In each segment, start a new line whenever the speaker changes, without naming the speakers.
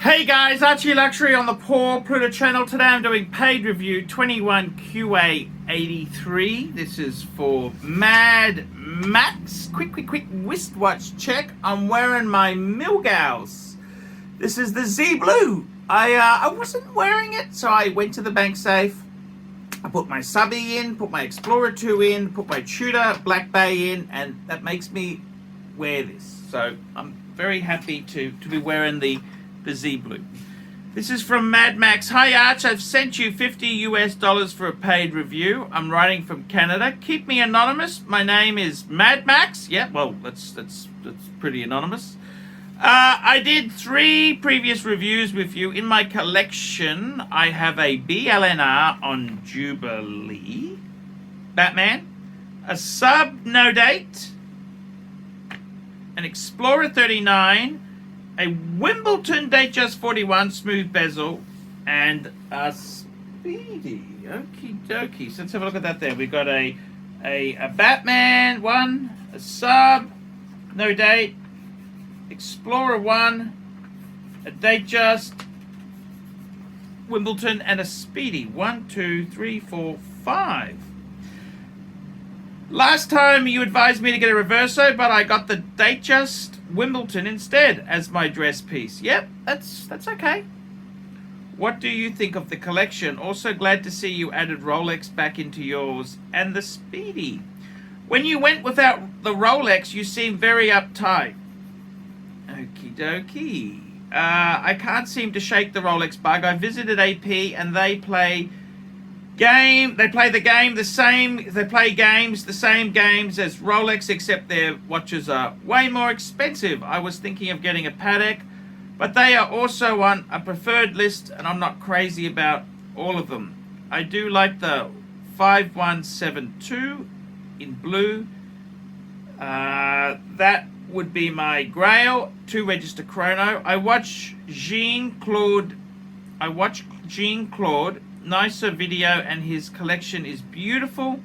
Hey guys, ArchieLuxury on the Poor Pluta channel. Today I'm doing paid review 21QA83. This is for Mad Max. Quick wristwatch check. I'm wearing my Milgauss. This is the Z Blue. I wasn't wearing it, so I went to the bank safe. I put my subby in, put my Explorer 2 in, put my Tudor Black Bay in, and that makes me wear this. So I'm very happy to be wearing the Z Blue. This is from Mad Max. Hi Arch, I've sent you $50 for a paid review. I'm writing from Canada. Keep me anonymous. My name is Mad Max. Yeah, well, that's pretty anonymous. I did 3 previous reviews with you. In my collection, I have a BLNR on Jubilee, Batman, a sub no date, an Explorer 39, a Wimbledon Datejust 41 smooth bezel, and a Speedy. Okie dokie. So let's have a look at that there. We've got a Batman 1, a sub, no date, Explorer 1, a Datejust, Wimbledon, and a Speedy. 1, 2, 3, 4, 5. Last time you advised me to get a Reverso, but I got the Datejust Wimbledon instead as my dress piece. Yep, that's okay. What do you think of the collection? Also glad to see you added Rolex back into yours and the Speedy. When you went without the Rolex, you seemed very uptight. Okie dokie. I can't seem to shake the Rolex bug. I visited AP and they play the same games as Rolex, except their watches are way more expensive. I was thinking of getting a Patek, but they are also on a preferred list, and I'm not crazy about all of them. I do like the 5172 in blue. That would be my Grail 2 register chrono. I watch Jean-Claude. Nicer video, and his collection is beautiful.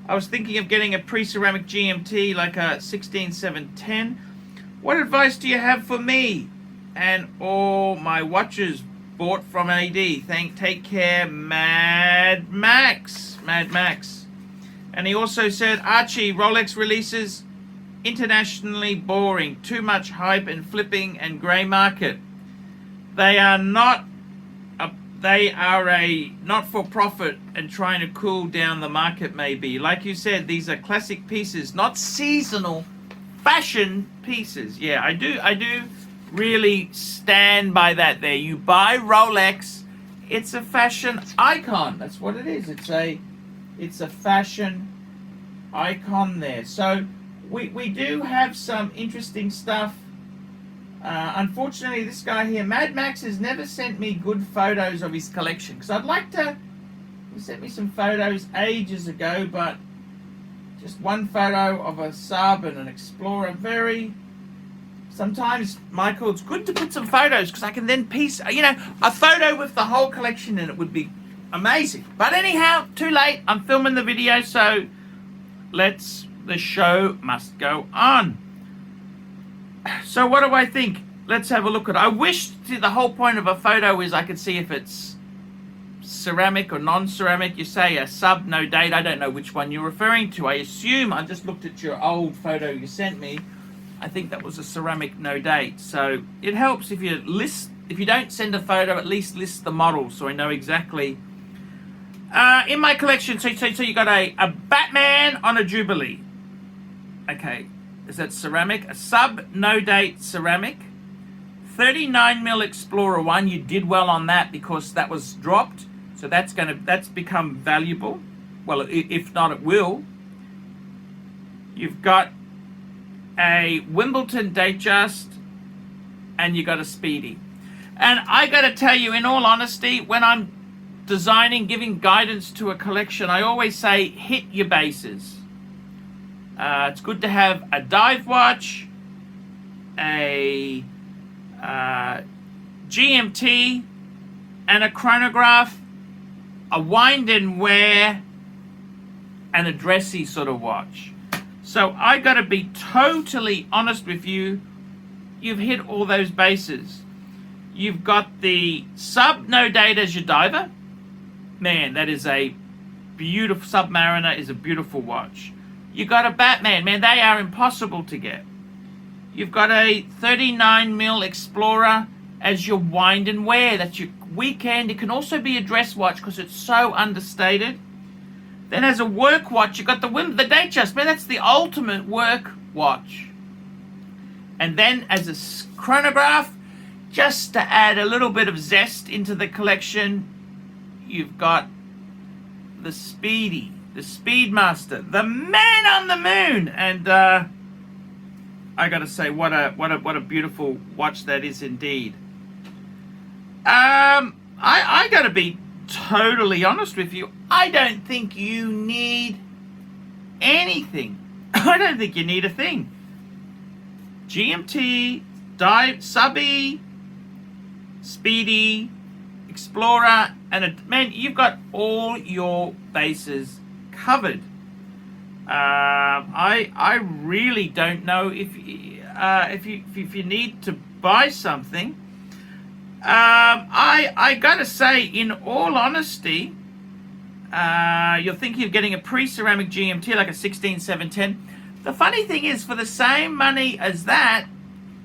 I was thinking of getting a pre-ceramic GMT like a 16710. What advice do you have for me and all my watches bought from AD? Take care, Mad Max. And he also said, Archie, Rolex releases internationally boring, too much hype and flipping and grey market. They are a not-for-profit and trying to cool down the market, maybe. Like you said, these are classic pieces, not seasonal fashion pieces. Yeah, I do really stand by that there. You buy Rolex, it's a fashion icon. That's what it is. It's a fashion icon there. So we do have some interesting stuff. Unfortunately, this guy here, Mad Max, has never sent me good photos of his collection. Because I'd like to... He sent me some photos ages ago, but just one photo of a sub and an Explorer. Sometimes, Michael, it's good to put some photos because I can then piece... a photo with the whole collection in it would be amazing. But anyhow, too late. I'm filming the video, so the show must go on. So what do I think? Let's have a look at it. I wish the whole point of a photo is I could see if it's ceramic or non-ceramic. You say a sub, no date. I don't know which one you're referring to. I assume, I just looked at your old photo you sent me. I think that was a ceramic no date. So it helps if you don't send a photo, at least list the model so I know exactly. In my collection, so you got a Batman on a Jubilee. Okay. Is that ceramic? A sub, no date ceramic. 39mm Explorer 1. You did well on that because that was dropped. So that's become valuable. Well, if not, it will. You've got a Wimbledon Datejust, and you got a Speedy. And I got to tell you, in all honesty, when I'm designing, giving guidance to a collection, I always say hit your bases. It's good to have a dive watch, a GMT, and a chronograph, a wind and wear, and a dressy sort of watch. So I got to be totally honest with you. You've hit all those bases. You've got the Sub No Date as your diver. Man, that is a beautiful, Submariner is a beautiful watch. You've got a Batman. Man, they are impossible to get. You've got a 39mm Explorer as your wind and wear. That's your weekend. It can also be a dress watch because it's so understated. Then as a work watch, you've got the Datejust. Man, that's the ultimate work watch. And then as a chronograph, just to add a little bit of zest into the collection, you've got the Speedy, the Speedmaster, the man on the moon. And I gotta say, what a beautiful watch that is indeed. I gotta be totally honest with you. I don't think you need anything. I don't think you need a thing. GMT, Subby, Speedy, Explorer, and man, you've got all your bases covered. I really don't know if you need to buy something. I gotta say, in all honesty, you're thinking of getting a pre-ceramic GMT like a 16710. The funny thing is, for the same money as that,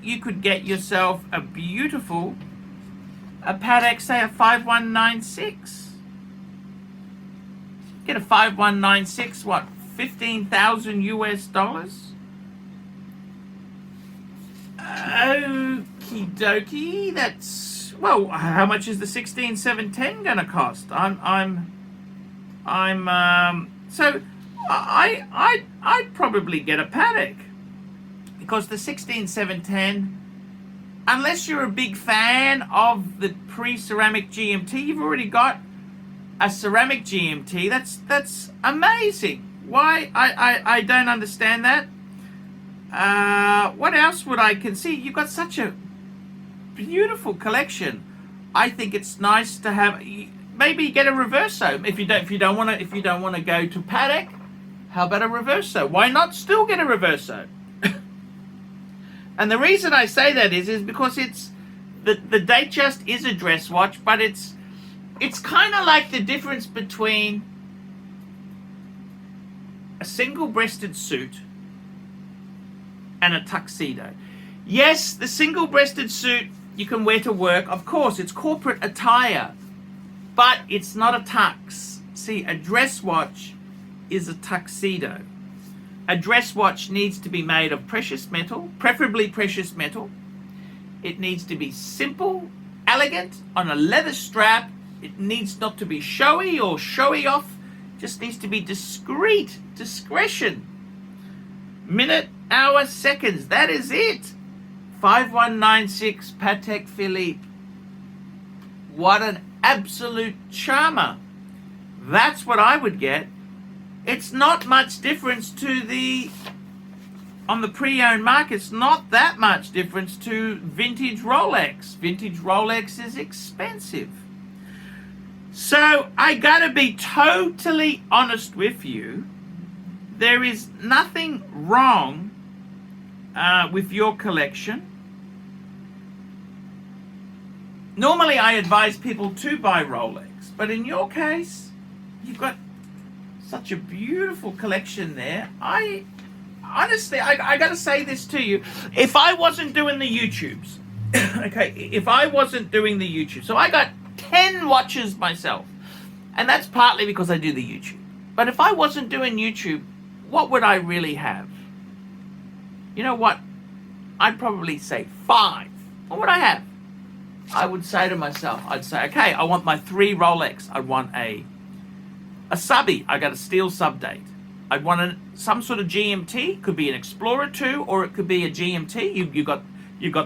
you could get yourself a beautiful Patek, say a 5196. Get a 5196, what, 15,000 US dollars? Okie dokie, that's, well, how much is the 16710 gonna cost? So I'd probably get a Patek, because the 16710, unless you're a big fan of the pre-ceramic GMT, you've already got a ceramic GMT. That's amazing. Why? I don't understand that. What else would I concede? You've got such a beautiful collection. I think it's nice to have. Maybe get a Reverso if you don't want to go to Patek. How about a Reverso? Why not still get a Reverso? And the reason I say that is because it's the Datejust is a dress watch, but it's kind of like the difference between a single-breasted suit and a tuxedo. Yes, the single-breasted suit you can wear to work. Of course, it's corporate attire, but it's not a tux. See, a dress watch is a tuxedo. A dress watch needs to be made of precious metal, preferably precious metal. It needs to be simple, elegant, on a leather strap. It needs not to be showy or showy off. It just needs to be discreet, discretion. Minute, hour, seconds, that is it. 5196 Patek Philippe. What an absolute charmer. That's what I would get. It's not much difference to on the pre-owned market, it's not that much difference to vintage Rolex. Vintage Rolex is expensive. So I gotta be totally honest with you. There is nothing wrong with your collection. Normally I advise people to buy Rolex, but in your case, you've got such a beautiful collection there. Honestly, I gotta say this to you. If I wasn't doing the YouTubes, okay, if I wasn't doing the YouTube, so I got 10 watches myself, and that's partly because I do the YouTube. But if I wasn't doing YouTube, what would I really have? You know what? I'd probably say 5. What would I have? I would say to myself, I'd say, okay, I want my 3 Rolex. I'd want a subby. I got a steel sub date. I'd want some sort of GMT. Could be an Explorer 2, or it could be a GMT. You got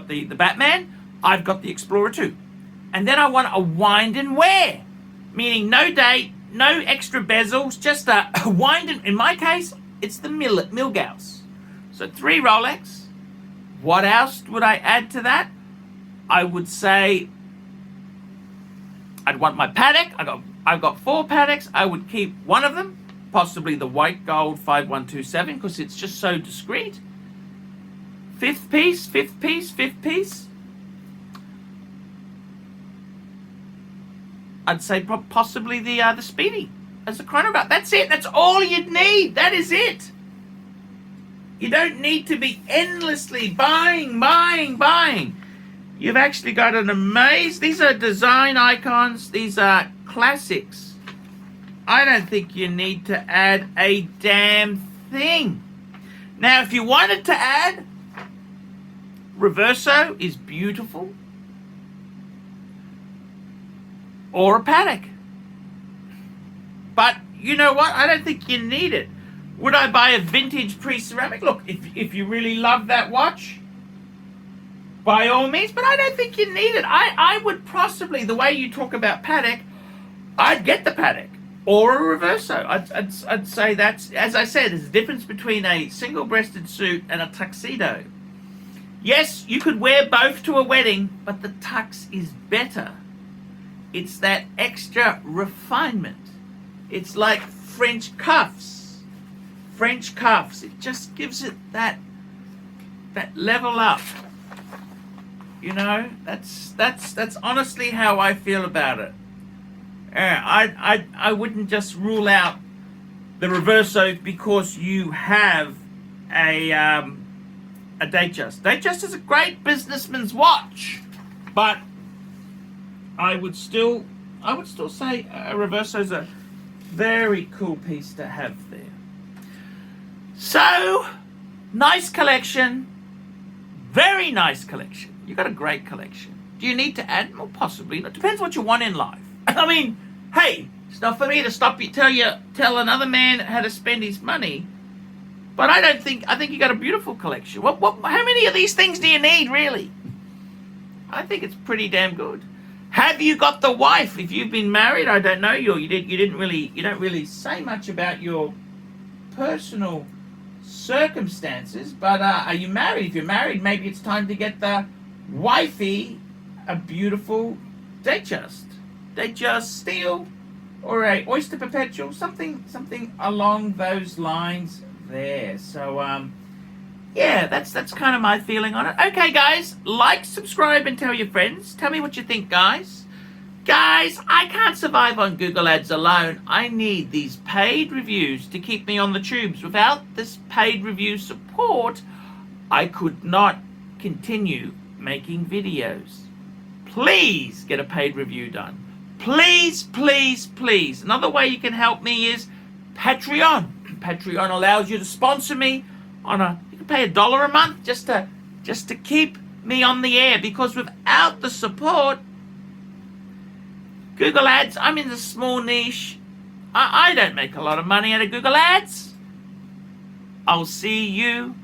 the Batman. I've got the Explorer 2. And then I want a wind and wear, meaning no date, no extra bezels, just a wind and, in my case, it's the Milgauss. So 3 Rolex. What else would I add to that? I would say I'd want my Patek. I've got 4 Pateks. I would keep one of them, possibly the white gold 5127, because it's just so discreet. Fifth piece. I'd say possibly the Speedy as a chronograph. That's it. That's all you'd need. That is it. You don't need to be endlessly buying. You've actually got an amazing... These are design icons. These are classics. I don't think you need to add a damn thing. Now, if you wanted to add... Reverso is beautiful. Or a Patek. But you know what? I don't think you need it. Would I buy a vintage pre-ceramic? Look, if you really love that watch, by all means, but I don't think you need it. I would possibly, the way you talk about Patek, I'd get the Patek or a Reverso. I'd say that's, as I said, there's a difference between a single-breasted suit and a tuxedo. Yes, you could wear both to a wedding, but the tux is better. It's that extra refinement. It's like French cuffs. French cuffs. It just gives it that level up. You know, that's honestly how I feel about it. I wouldn't just rule out the Reverso because you have a Datejust. Datejust is a great businessman's watch, but I would still say a Reverso is a very cool piece to have there. So, nice collection. Very nice collection. You got a great collection. Do you need to add more? Possibly. It depends what you want in life. I mean, hey, it's not for me to stop you, tell another man how to spend his money. But I think you got a beautiful collection. How many of these things do you need, really? I think it's pretty damn good. Have you got the wife? If you've been married, I don't know. You don't really say much about your personal circumstances. But are you married? If you're married, maybe it's time to get the wifey a beautiful Datejust steel, or a Oyster Perpetual, something along those lines there. So yeah, that's kind of my feeling on it. Okay, guys, like, subscribe, and tell your friends. Tell me what you think, guys. Guys, I can't survive on Google Ads alone. I need these paid reviews to keep me on the tubes. Without this paid review support, I could not continue making videos. Please get a paid review done. Please, please, please. Another way you can help me is Patreon. Patreon allows you to sponsor me on you can pay $1 a month just to keep me on the air, because without the support, Google Ads, I'm in the small niche. I don't make a lot of money out of Google Ads. I'll see you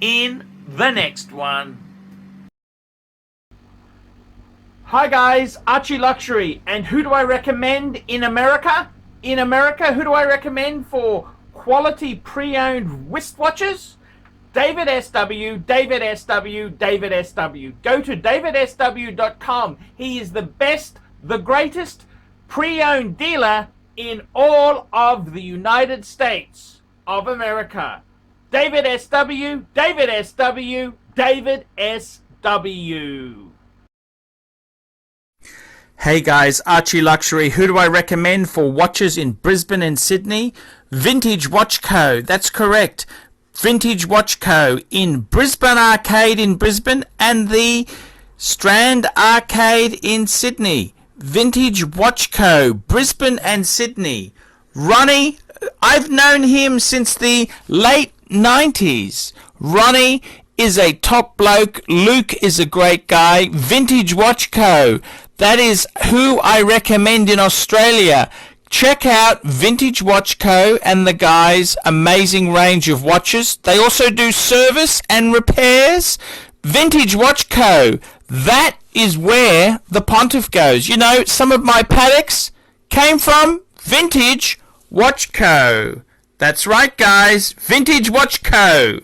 in the next one. Hi guys, ArchieLuxury, and who do I recommend in America? In America, who do I recommend for quality pre-owned wristwatches? David SW, David SW, David SW. Go to davidsw.com. He is the best, the greatest pre-owned dealer in all of the United States of America. David SW, David SW, David SW. Hey guys, ArchieLuxury. Who do I recommend for watches in Brisbane and Sydney? Vintage Watch Co. That's correct. Vintage Watch Co. in Brisbane Arcade in Brisbane and the Strand Arcade in Sydney. Vintage Watch Co. Brisbane and Sydney. Ronnie, I've known him since the late 90s. Ronnie is a top bloke. Luke is a great guy. Vintage Watch Co. That is who I recommend in Australia. Check out Vintage Watch Co. and the guys' amazing range of watches. They also do service and repairs. Vintage Watch Co. That is where the Pontiff goes. You know, some of my Pateks came from Vintage Watch Co. That's right, guys. Vintage Watch Co.